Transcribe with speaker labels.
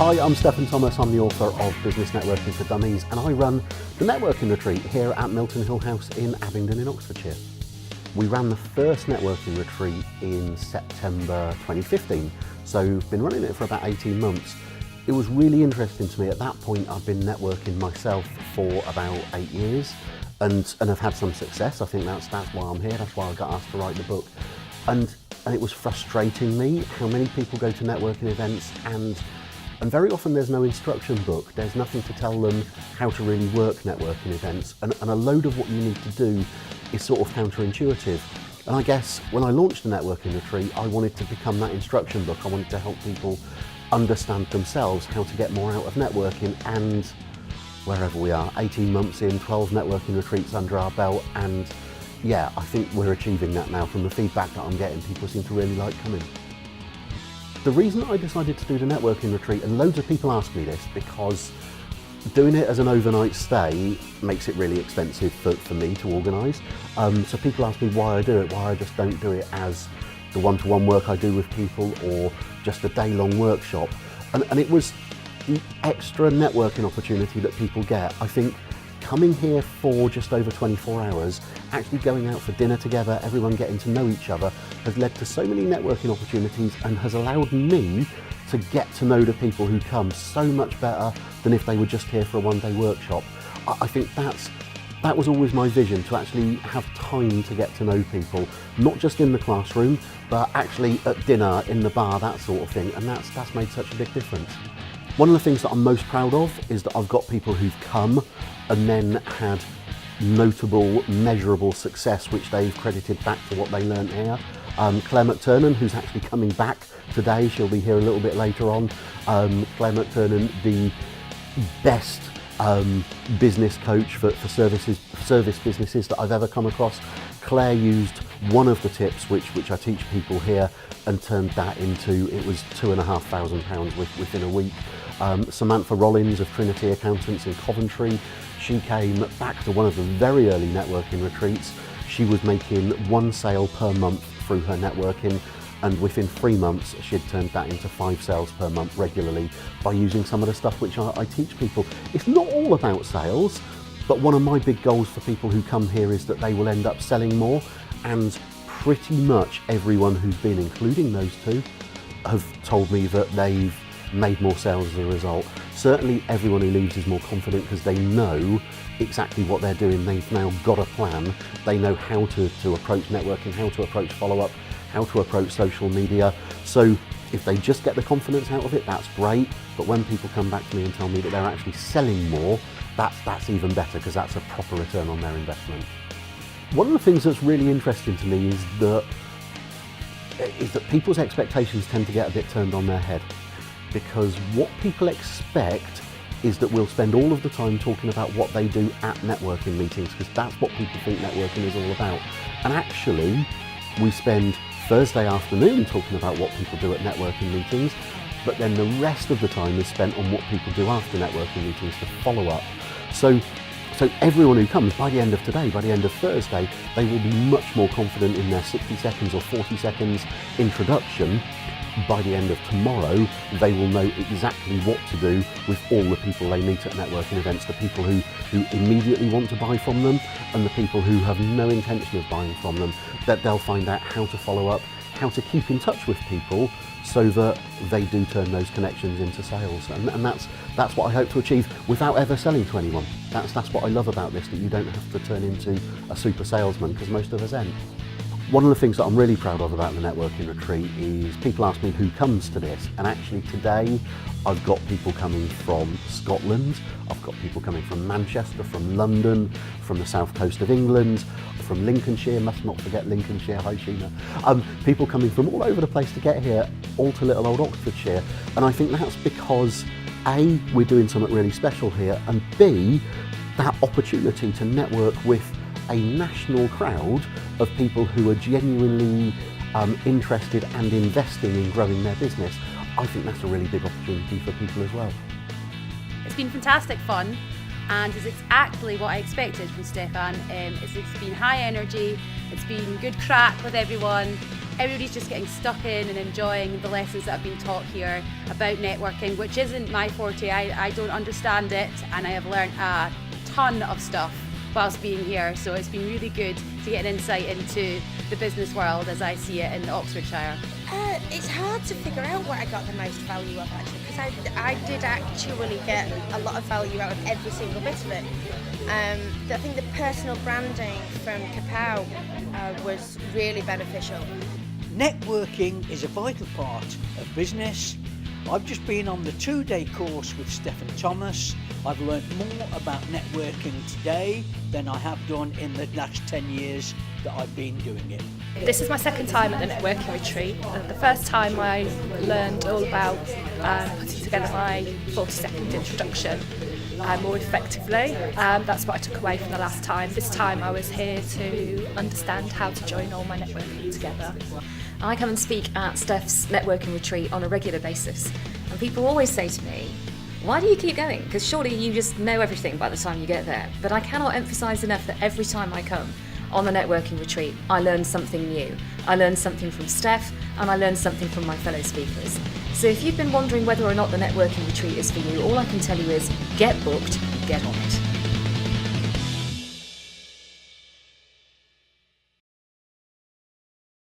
Speaker 1: Hi, I'm Stephan Thomas. I'm the author of Business Networking for Dummies, and I run the networking retreat here at Milton Hill House in Abingdon in Oxfordshire. We ran the first networking retreat in September 2015, so we've been running it for about 18 months. It was really interesting to me. At that point, I've been networking myself for about 8 years and have had some success. I think that's why I'm here. That's why I got asked to write the book. And it was frustrating me how many people go to networking events and very often there's no instruction book. There's nothing to tell them how to really work networking events. And a load of what you need to do is sort of counterintuitive. And I guess when I launched the networking retreat, I wanted to become that instruction book. I wanted to help people understand themselves how to get more out of networking. And wherever we are, 18 months in, 12 networking retreats under our belt. And yeah, I think we're achieving that now. From the feedback that I'm getting, people seem to really like coming. The reason I decided to do the networking retreat, and loads of people ask me this, because doing it as an overnight stay makes it really expensive for me to organise. So people ask me why I do it, why I just don't do it as the one-to-one work I do with people or just a day-long workshop. And it was the extra networking opportunity that people get. I think coming here for just over 24 hours, actually going out for dinner together, everyone getting to know each other, has led to so many networking opportunities and has allowed me to get to know the people who come so much better than if they were just here for a one-day workshop. I think that was always my vision, to actually have time to get to know people, not just in the classroom, but actually at dinner, in the bar, that sort of thing, and that's made such a big difference. One of the things that I'm most proud of is that I've got people who've come and then had notable, measurable success, which they've credited back to what they learned here. Claire McTurnan, who's actually coming back today, she'll be here a little bit later on. Claire McTurnan, the best business coach for service businesses that I've ever come across. Claire used one of the tips which I teach people here and turned that into, it was £2,500 within a week. Samantha Rollins of Trinity Accountants in Coventry, she came back to one of the very early networking retreats. She was making one sale per month through her networking, and within 3 months she'd turned that into 5 sales per month regularly by using some of the stuff which I teach people. It's not all about sales, but one of my big goals for people who come here is that they will end up selling more, and pretty much everyone who's been, including those two, have told me that they've made more sales as a result. Certainly everyone who leaves is more confident because they know exactly what they're doing. They've now got a plan. They know how to approach networking, how to approach follow-up, how to approach social media. So if they just get the confidence out of it, that's great. But when people come back to me and tell me that they're actually selling more, that's even better, because that's a proper return on their investment. One of the things that's really interesting to me is that people's expectations tend to get a bit turned on their head, because what people expect is that we'll spend all of the time talking about what they do at networking meetings, because that's what people think networking is all about. And actually, we spend Thursday afternoon talking about what people do at networking meetings, but then the rest of the time is spent on what people do after networking meetings to follow up. So everyone who comes, by the end of today, by the end of Thursday, they will be much more confident in their 60 seconds or 40 seconds introduction. By the end of tomorrow, they will know exactly what to do with all the people they meet at networking events, the people who immediately want to buy from them and the people who have no intention of buying from them, that they'll find out how to follow up, how to keep in touch with people so that they do turn those connections into sales. And that's what I hope to achieve without ever selling to anyone. That's what I love about this, that you don't have to turn into a super salesman, because most of us end. One of the things that I'm really proud of about the networking retreat is people ask me who comes to this, and actually today I've got people coming from Scotland, I've got people coming from Manchester, from London, from the south coast of England, from Lincolnshire, must not forget Lincolnshire, hi Sheena. People coming from all over the place to get here, all to little old Oxfordshire, and I think that's because A, we're doing something really special here, and B, that opportunity to network with a national crowd of people who are genuinely interested and investing in growing their business. I think that's a really big opportunity for people as well.
Speaker 2: It's been fantastic fun, and it's exactly what I expected from Stephan. It's been high energy, it's been good crack with everyone, everybody's just getting stuck in and enjoying the lessons that have been taught here about networking, which isn't my forte. I don't understand it, and I have learned a ton of stuff whilst being here, so it's been really good to get an insight into the business world as I see it in Oxfordshire.
Speaker 3: It's hard to figure out what I got the most value of, actually, because I did actually get a lot of value out of every single bit of it. I think the personal branding from Kapow was really beneficial.
Speaker 4: Networking is a vital part of business. I've just been on the 2-day course with Stephen Thomas. I've learnt more about networking today than I have done in the last 10 years that I've been doing it.
Speaker 5: This is my second time at the networking retreat. The first time I learned all about putting together my 40-second introduction more effectively. That's what I took away from the last time. This time I was here to understand how to join all my networking together.
Speaker 6: I come and speak at Steph's networking retreat on a regular basis, and people always say to me, why do you keep going? Because surely you just know everything by the time you get there. But I cannot emphasise enough that every time I come on the networking retreat, I learn something new. I learn something from Steph, and I learn something from my fellow speakers. So if you've been wondering whether or not the networking retreat is for you, all I can tell you is get booked, get on it.